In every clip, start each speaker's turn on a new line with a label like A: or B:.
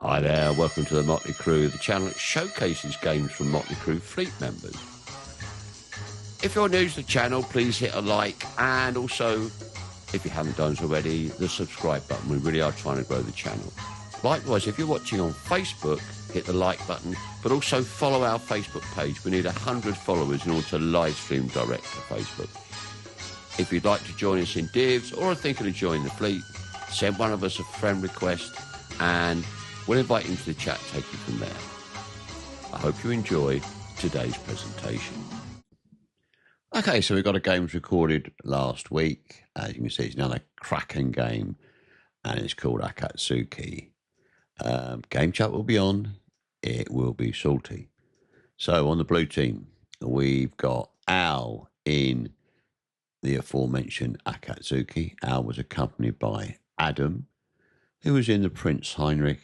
A: Hi there, welcome to the Motley Crew, the channel that showcases games from Motley Crew fleet members. If you're new to the channel, please hit a like, and also, if you haven't done so already, the subscribe button. We really are trying to grow the channel. Likewise, if you're watching on Facebook, hit the like button, but also follow our Facebook page. We need 100 followers in order to live stream direct to Facebook. If you'd like to join us in divs or are thinking of joining the fleet, send one of us a friend request and we'll invite you into the chat, take you from there. I hope you enjoy today's presentation. Okay, so we've got a game recorded last week. As you can see, it's another Kraken game, and it's called Akatsuki. Game chat will be on. It will be salty. So on the blue team, we've got Al in the aforementioned Akatsuki. Al was accompanied by Adam, who was in the Prince Heinrich.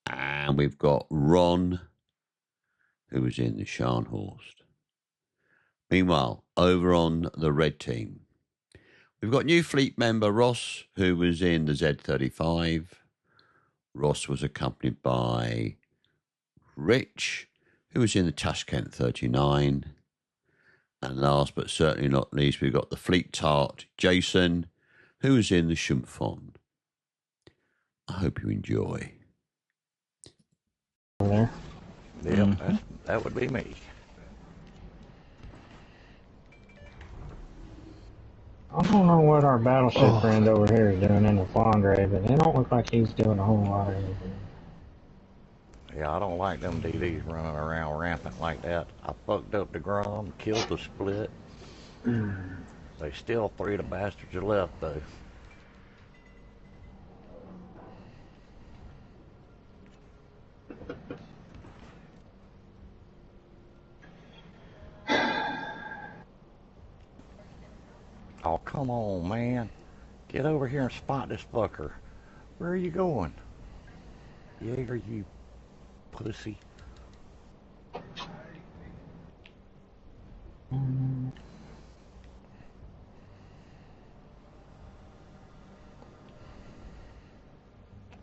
A: And we've got Ron, who was in the Scharnhorst. Meanwhile, over on the red team, we've got new fleet member Ross, who was in the Z35. Ross was accompanied by Rich, who was in the Tashkent 39. And last but certainly not least, we've got the fleet tart Jason, who was in the Schumpfon. I hope you enjoy.
B: There.
C: Yep, that would be me.
B: I don't know what our battleship friend over here is doing in the Flandre, but it don't look like he's doing a whole lot of anything.
C: Yeah, I don't like them DDs running around rampant like that. I fucked up the Grom, killed the split. They still 3 of the bastards are left though. Oh, come on, man. Get over here and spot this fucker. Where are you going? Jaeger, you pussy.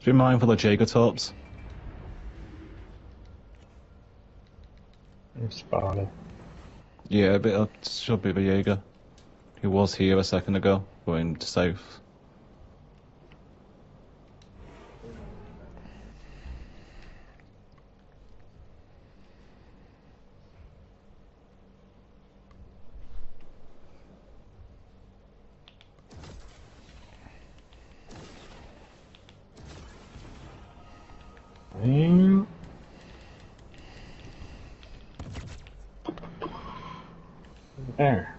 D: Be mindful of Jaeger tops.
B: You're spotted.
D: Yeah, a bit of, should be the Jaeger. He was here a second ago, going south.
B: Yeah. There.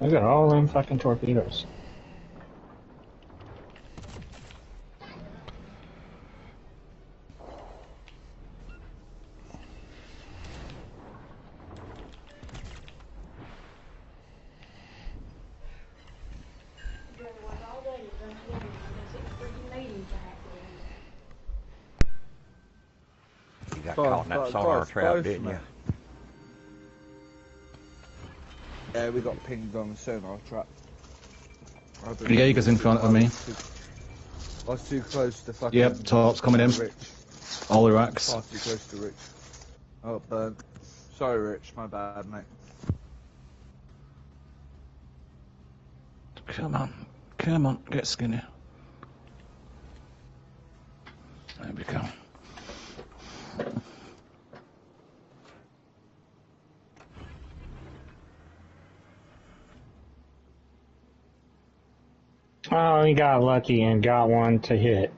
B: Look at all them fucking torpedoes.
C: You got caught in that sonar trap, didn't you?
E: Yeah, we got pinged on the sonar trap.
D: The Jaeger's in front of me.
E: I was too close to fucking...
D: Yep, tops coming in.
E: Rich.
D: All the racks.
E: Far too close to Rich. Oh, burnt. Sorry, Rich. My bad, mate.
D: Come on, get skinny. There we go.
B: Oh, he got lucky and got one to hit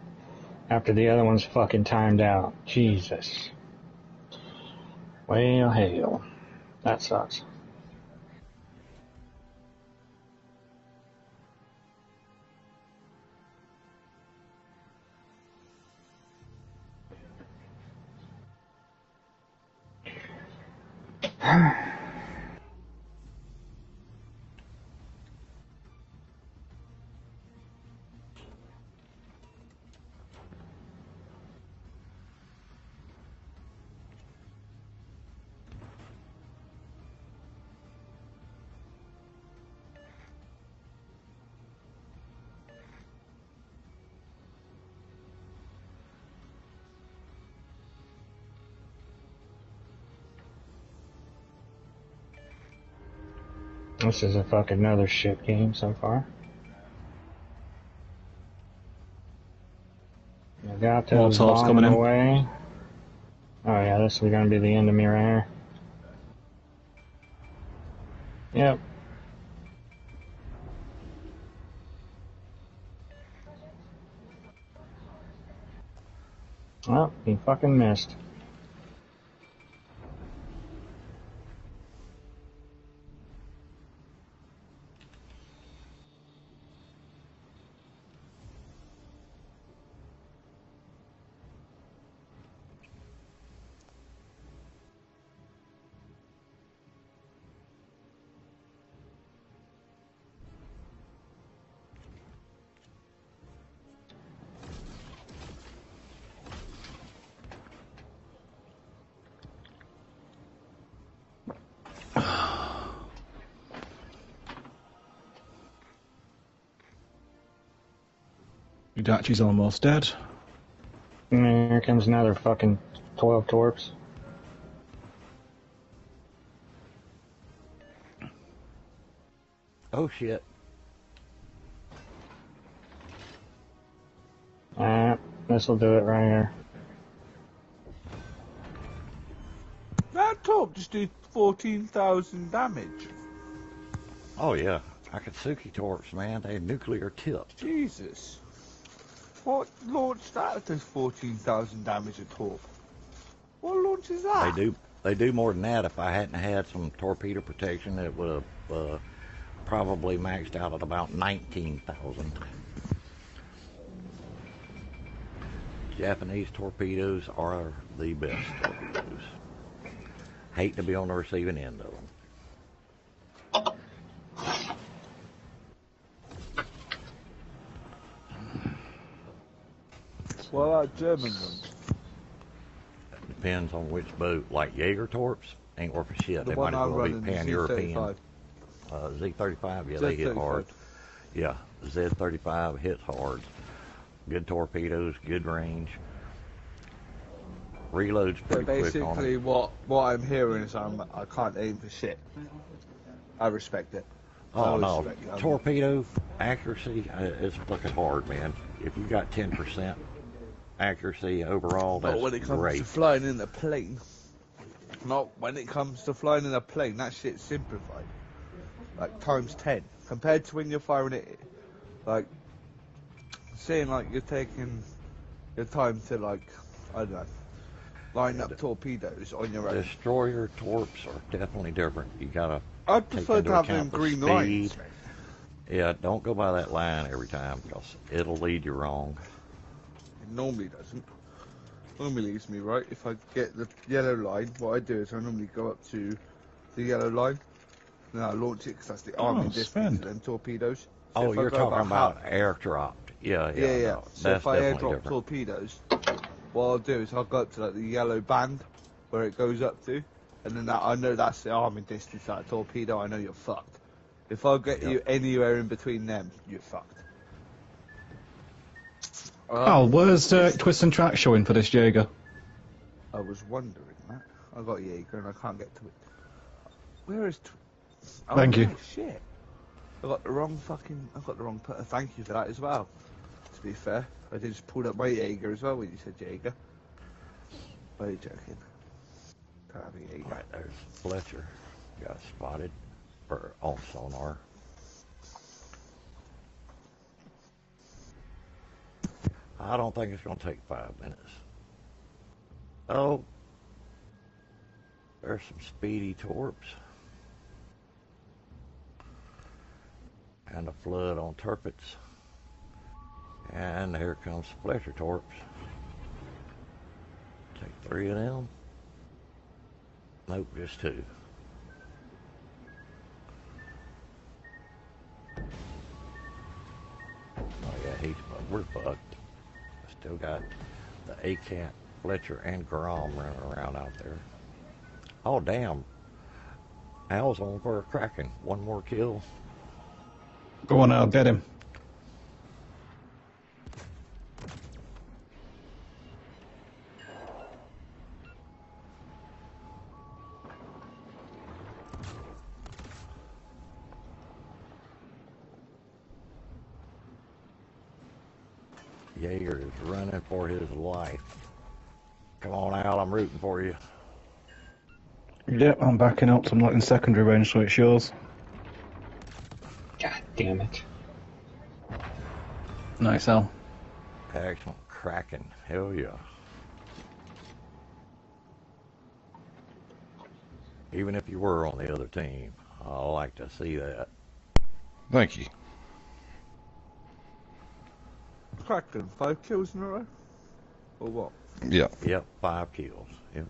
B: after the other one's fucking timed out. Jesus. Well, hell. That sucks. This is a fucking another shit game so far. Nagato's
D: Molotov's coming
B: bombing
D: in.
B: away. Oh yeah, this is gonna be the end of me right here. Yep. Well, he fucking missed.
D: Udachi's almost dead.
B: And here comes another fucking 12 torps.
C: Oh shit.
B: This'll do it right here.
E: That top just did 14,000 damage.
C: Oh yeah. Akatsuki torps, man, they nuclear tipped.
E: Jesus. What launched that at does 14,000 damage a torp? What launch is that?
C: They do more than that. If I hadn't had some torpedo protection, it would have probably maxed out at about 19,000. Japanese torpedoes are the best torpedoes. Hate to be on the receiving end of them.
E: What about German ones?
C: Depends on which boat. Like Jaeger torps ain't worth a shit.
E: The
C: They
E: one
C: might as
E: I'm
C: well be
E: running, the
C: pan-European.
E: Z35.
C: Z35, yeah, they hit hard. Yeah, Z35 hits hard. Good torpedoes, good range. Reloads
E: But
C: pretty quick on
E: basically,
C: it.
E: what I'm hearing is I can't aim for shit. I respect it.
C: Oh
E: I
C: no,
E: respect it.
C: torpedo accuracy is fucking hard, man. If you got 10% accuracy overall, that's
E: But when it comes
C: great.
E: to flying in a plane, not when it comes to flying in a plane, that shit's simplified. Like times 10 compared to when you're firing it. Like saying like you're taking your time to like I don't know line up torpedoes on your own.
C: Destroyer torps are definitely different. You gotta
E: I'd
C: take
E: prefer
C: into
E: to have them
C: account the
E: green
C: speed.
E: lines.
C: Yeah, don't go by that line every time because it'll lead you wrong.
E: It normally doesn't. Normally leads me right. If I get the yellow line, what I do is I normally go up to the yellow line, and I launch it because that's the arming distance
D: Sven.
E: of them torpedoes. So
C: Oh,
E: if I
C: you're
E: go
C: talking about
E: half-
C: airdropped. Yeah.
E: Yeah.
C: No,
E: So
C: that's
E: if I
C: definitely
E: airdrop
C: different.
E: torpedoes, what I'll do is I'll go up to like the yellow band where it goes up to, and then I know that's the arming distance of that torpedo. I know you're fucked. If I get you anywhere in between them, you're fucked.
D: Oh, where's Twist and Track showing for this Jaeger?
E: I was wondering that. I got Jaeger and I can't get to it. Where is? Oh,
D: Thank you.
E: yeah, shit. I got the wrong. Thank you for that as well. To be fair, I did just pulled up my Jaeger as well when you said Jaeger. Are you joking? Can't have a Jaeger.
C: Right, there's Fletcher. Got spotted on sonar. I don't think it's going to take 5 minutes. Oh, there's some speedy torps. And a flood on turpets. And here comes Fletcher torps. Take 3 of them. Nope, just 2. Oh yeah, we're fucked. Still got the ACAT, Fletcher, and Grom running around out there. Oh damn. Al's on for a Kraken. 1 more kill.
D: Go on, I'll get him.
C: Jaeger is running for his life. Come on, Al, I'm rooting for you.
D: Yep, I'm backing up. I'm not in secondary range, so it's yours.
B: God damn it.
D: Nice, Al.
C: Excellent. Kraken. Hell yeah. Even if you were on the other team, I like to see that.
F: Thank you.
E: Kraken, 5 kills in a row? Or what?
F: Yeah.
C: Yep, 5 kills. Yep.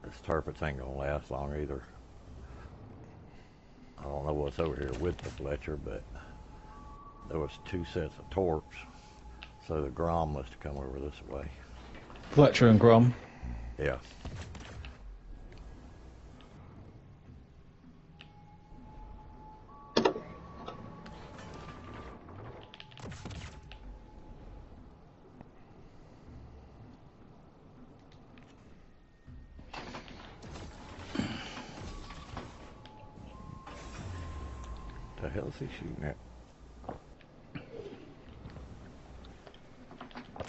C: This turpets ain't gonna last long either. I don't know what's over here with the Fletcher, but there was 2 sets of torps, so the Grom must have come over this way.
D: Fletcher and Grom.
C: Yeah. The hell is he shooting at?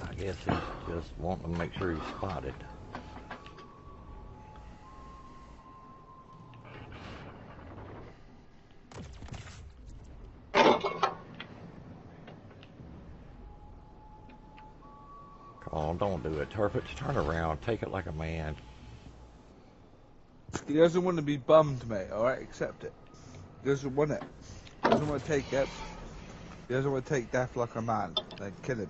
C: I guess he's just wanting to make sure he's spotted. Come on, don't do it. Turpets, turn around. Take it like a man.
E: He doesn't want to be bummed, mate, alright? Accept it. He doesn't want it. He doesn't want to take it. He doesn't want to take death like a man. Then kill him.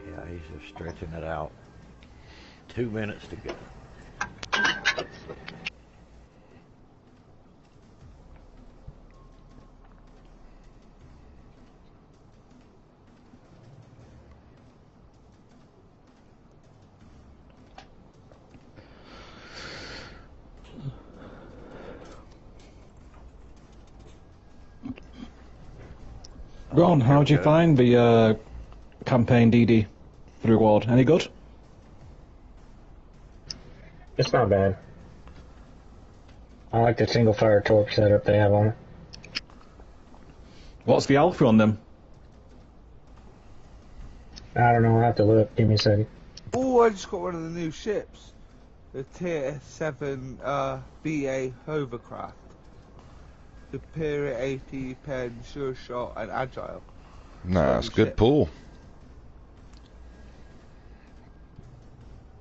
C: Yeah, he's just stretching it out. 2 minutes to go.
D: Ron, how'd you find the campaign DD reward? Any good?
B: It's not bad. I like the single fire torp setup they have on it.
D: What's the alpha on them?
B: I don't know, I'll have to look. Give me a second.
E: Oh, I just got one of the new ships. The Tier 7 BA hovercraft. Superior 80 pen, sure shot, and agile.
F: Nice. Good
E: ship.
F: pull.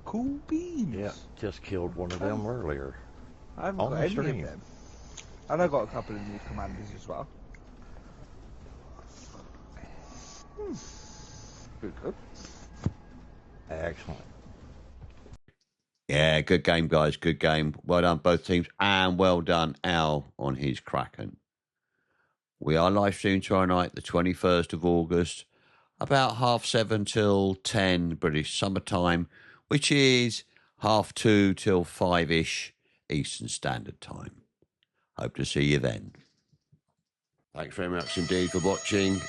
E: Cool beans.
C: Yeah, just killed one of them earlier.
E: I haven't
C: on
E: got
C: the
E: any
C: stream.
E: of them. And I got a couple of new commanders as well. Pretty good.
C: Excellent.
A: Yeah, good game, guys. Good game. Well done, both teams. And well done, Al, on his Kraken. We are live streaming tomorrow night, the 21st of August, about 7:30 till 10 British summertime, which is 2:30 till 5-ish Eastern Standard Time. Hope to see you then. Thanks very much indeed for watching.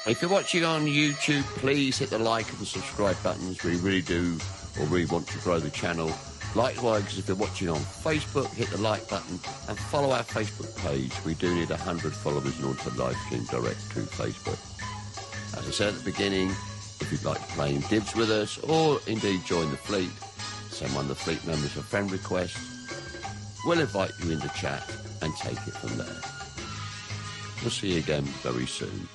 A: If you're watching on YouTube, please hit the like and subscribe buttons. We really do, or really want to grow the channel. Likewise, if you're watching on Facebook, hit the like button and follow our Facebook page. We do need 100 followers in order to live stream direct to Facebook. As I said at the beginning, if you'd like to play in dibs with us or indeed join the fleet, send one of the fleet members a friend request. We'll invite you into chat and take it from there. We'll see you again very soon.